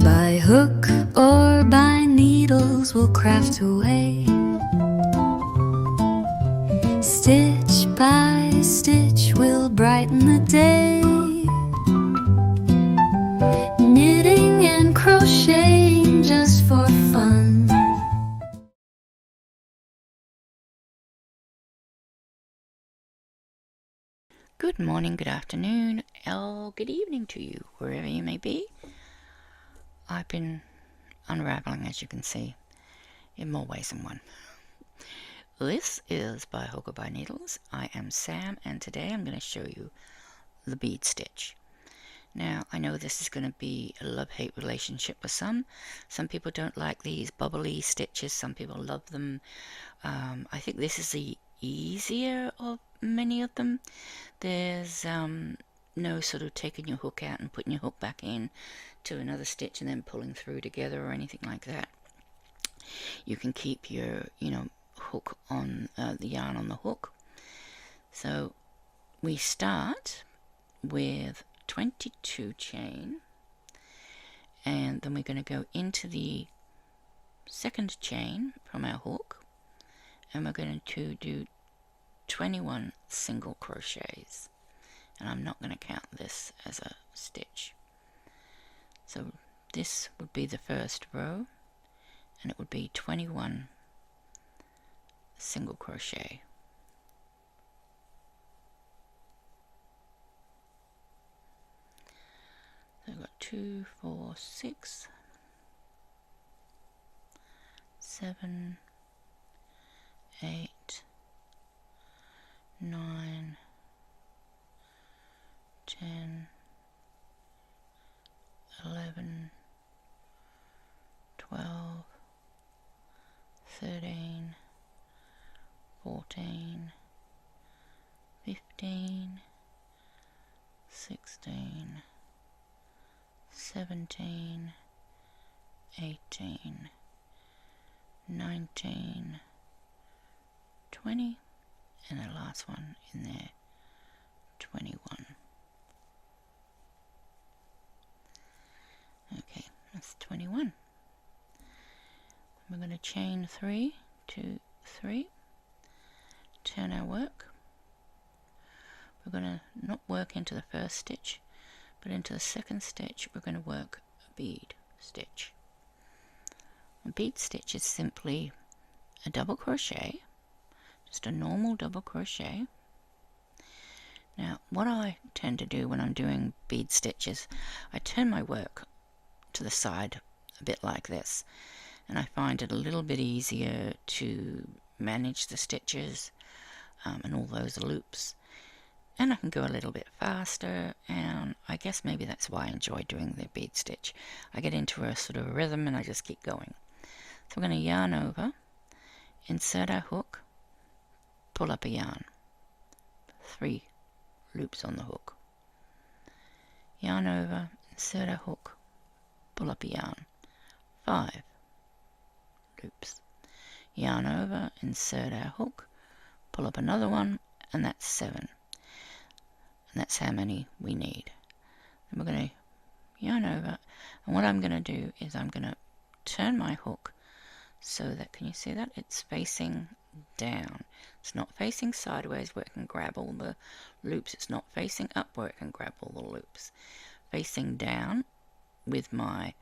By hook or by needles we'll craft away, stitch by stitch we'll brighten the day, knitting and crocheting just for fun. Good morning, good afternoon, or good evening to you, wherever you may be. I've been unraveling, as you can see, in more ways than one. This is by Hook or by Needles. I am Sam, and today I'm going to show you the bead stitch. Now, I know this is going to be a love-hate relationship with some. Some people don't like these bubbly stitches, some people love them. I think this is the easier of many of them. There's no sort of taking your hook out and putting your hook back in to another stitch and then pulling through together or anything like that. You can keep your, hook on the yarn on the hook. So we start with 22 chain, and then we're going to go into the second chain from our hook, and we're going to do 21 single crochets, and I'm not going to count this as a stitch. So this would be the first row, and it would be 21 single crochet. So I've got 2, 4, 6, 7, 8, 9, 10, 11, 12, 13, 14, 15, 16, 17, 18, 19, 20, and the last one in there, 21. Okay, that's 21. We're going to chain 3, 2, 3, turn our work. We're going to not work into the first stitch, but into the second stitch we're going to work a bead stitch. A bead stitch is simply a double crochet, just a normal double crochet. Now what I tend to do when I'm doing bead stitches, I turn my work to the side a bit like this, and I find it a little bit easier to manage the stitches and all those loops, and I can go a little bit faster, and I guess maybe that's why I enjoy doing the bead stitch. I get into a sort of rhythm and I just keep going. So we're going to yarn over, insert our hook, pull up a yarn, 3 loops on the hook, yarn over, insert our hook, pull up a yarn, 5 loops, yarn over, insert our hook, pull up another one, and that's 7, and that's how many we need. And we're going to yarn over, and what I'm going to do is I'm going to turn my hook so that, can you see that? It's facing down. It's not facing sideways where it can grab all the loops. It's not facing up where it can grab all the loops. Facing down with my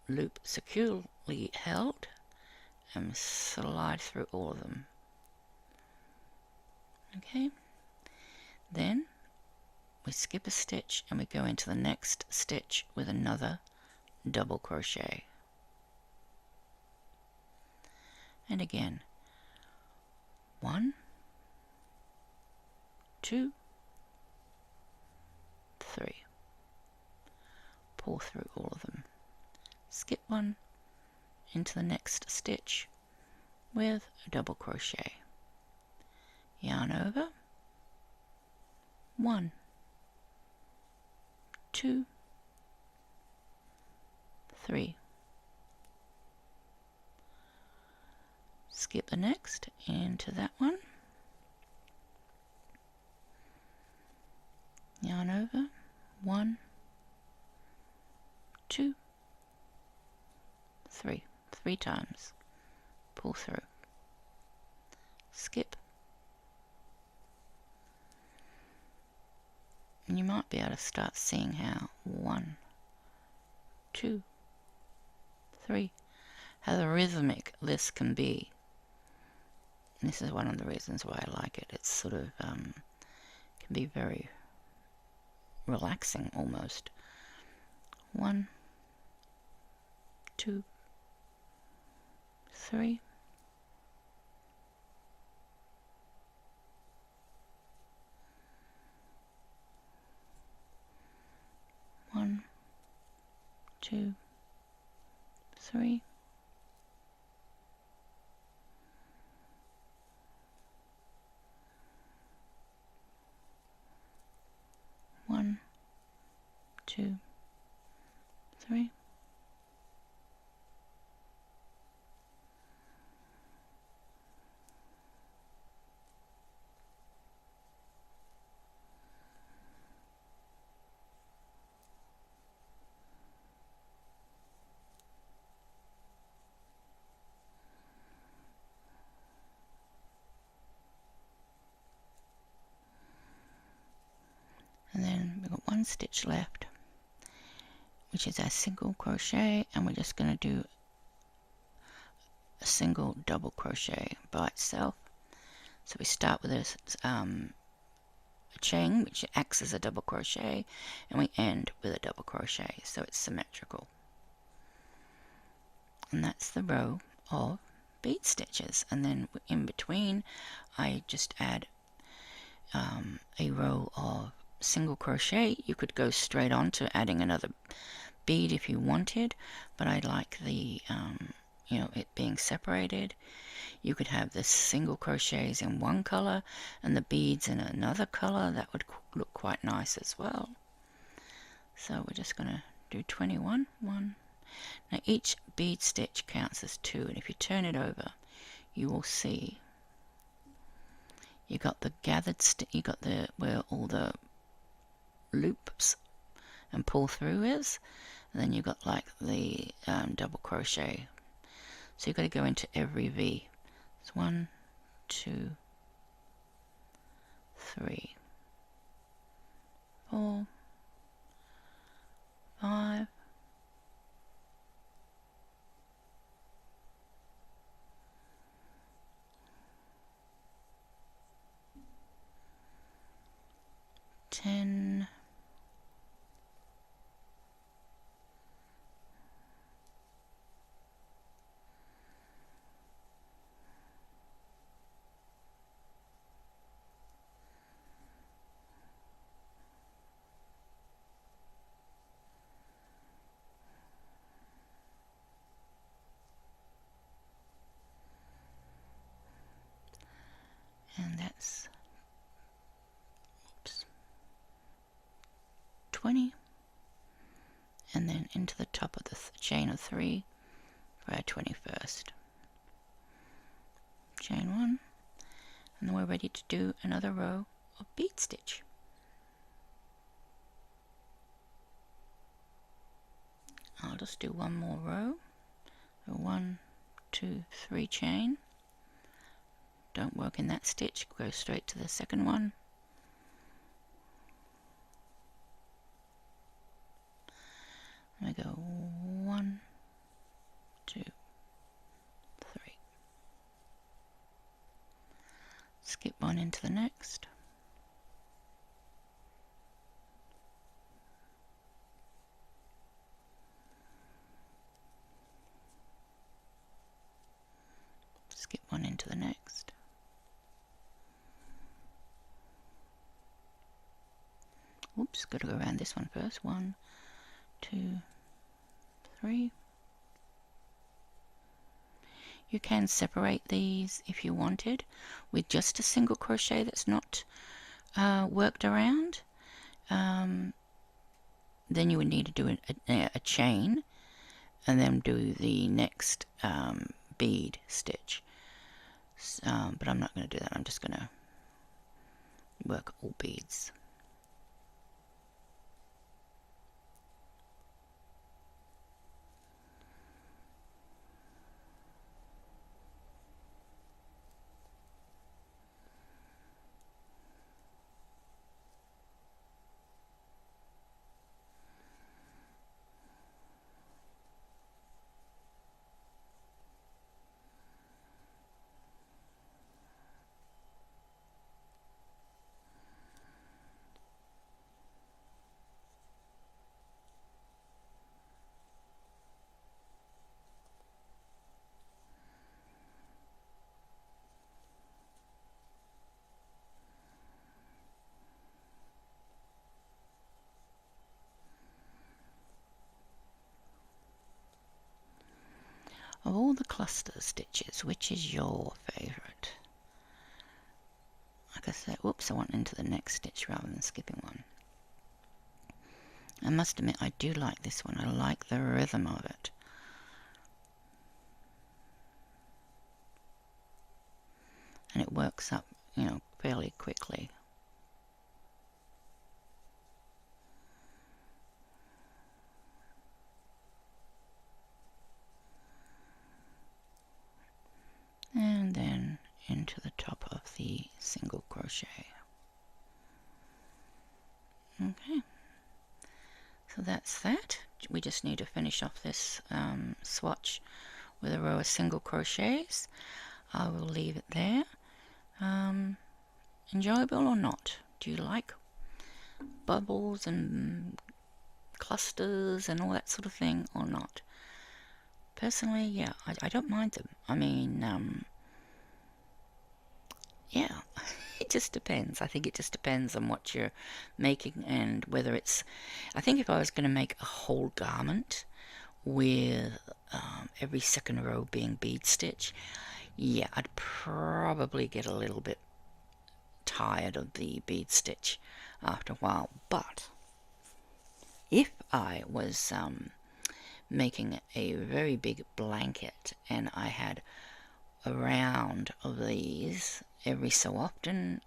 loop securely held, and slide through all of them. Okay, then we skip a stitch and we go into the next stitch with another double crochet. And again, 1, 2, 3. Pull through all of them. Skip one into the next stitch with a double crochet. Yarn over, 1, 2, 3. Skip the next into that one. Yarn over, 1, 2, 3, 3 times, pull through, skip, and you might be able to start seeing how 1, 2, 3, how rhythmic this can be. And this is one of the reasons why I like it. It's sort of can be very relaxing almost. 1, 2, 3. 1, 2, 3. 1, 2, 3. And then we've got 1 stitch left, which is our single crochet, and we're just going to do a single double crochet by itself. So we start with a chain which acts as a double crochet, and we end with a double crochet, so it's symmetrical. And that's the row of bead stitches. And then in between I just add a row of single crochet. You could go straight on to adding another bead if you wanted, but I like the it being separated. You could have the single crochets in one color and the beads in another color. That would look quite nice as well. So we're just going to do 21. Now each bead stitch counts as 2, and if you turn it over you will see you got the gathered you got the where all the loops and pull through is, and then you got like the double crochet. So you've got to go into every V. It's 1, 2, 3, 4, 5, 10, 20, and then into the top of the chain of 3 for our 21st. Chain 1, and then we're ready to do another row of bead stitch. I'll just do one more row. So 1, 2, 3 chain. Don't work in that stitch, go straight to the second one. And I go 1, 2, 3. Skip one into the next. Skip one into the next. Oops, got to go around this one first. 1, 2, 3. You can separate these if you wanted with just a single crochet that's not worked around. Then you would need to do a chain and then do the next bead stitch. But I'm not going to do that. I'm just going to work all beads. Of all the cluster stitches, which is your favourite? Like I said, whoops, I went into the next stitch rather than skipping one. I must admit, I do like this one. I like the rhythm of it. And it works up, you know, fairly quickly. And then into the top of the single crochet. Okay, so that's that. We just need to finish off this swatch with a row of single crochets. I will leave it there. Enjoyable or not? Do you like bubbles and clusters and all that sort of thing or not? Personally, yeah, I don't mind them. I mean, yeah, it just depends. I think it just depends on what you're making and whether it's... I think if I was going to make a whole garment with every second row being bead stitch, yeah, I'd probably get a little bit tired of the bead stitch after a while. But if I was making a very big blanket and I had a round of these every so often,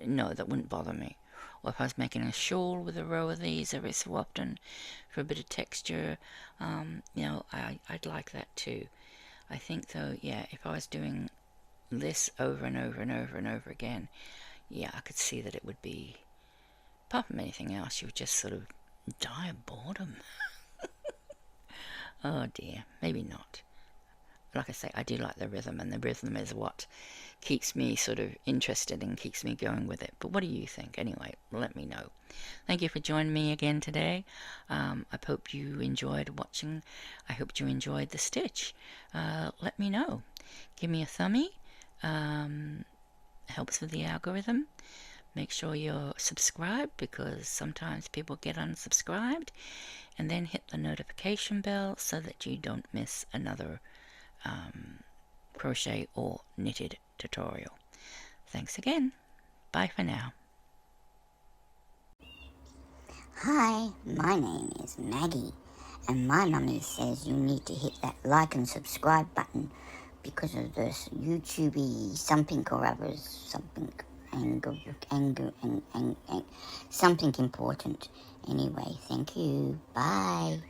no, that wouldn't bother me. Or if I was making a shawl with a row of these every so often for a bit of texture, you know, I'd like that too. I think though, yeah, if I was doing this over and over and over and over again, yeah, I could see that it would be, apart from anything else, you would just sort of die of boredom. Oh dear, maybe not. Like I say, I do like the rhythm, and the rhythm is what keeps me sort of interested and keeps me going with it. But what do you think? Anyway, let me know. Thank you for joining me again today. I hope you enjoyed watching. I hope you enjoyed the stitch. Let me know. Give me a thumbie. Helps with the algorithm. Make sure you're subscribed, because sometimes people get unsubscribed. And then hit the notification bell so that you don't miss another crochet or knitted tutorial. Thanks again. Bye for now. Hi, my name is Maggie, and my mummy says you need to hit that like and subscribe button because of this YouTubey something or others, something something important. Anyway, thank you. Bye.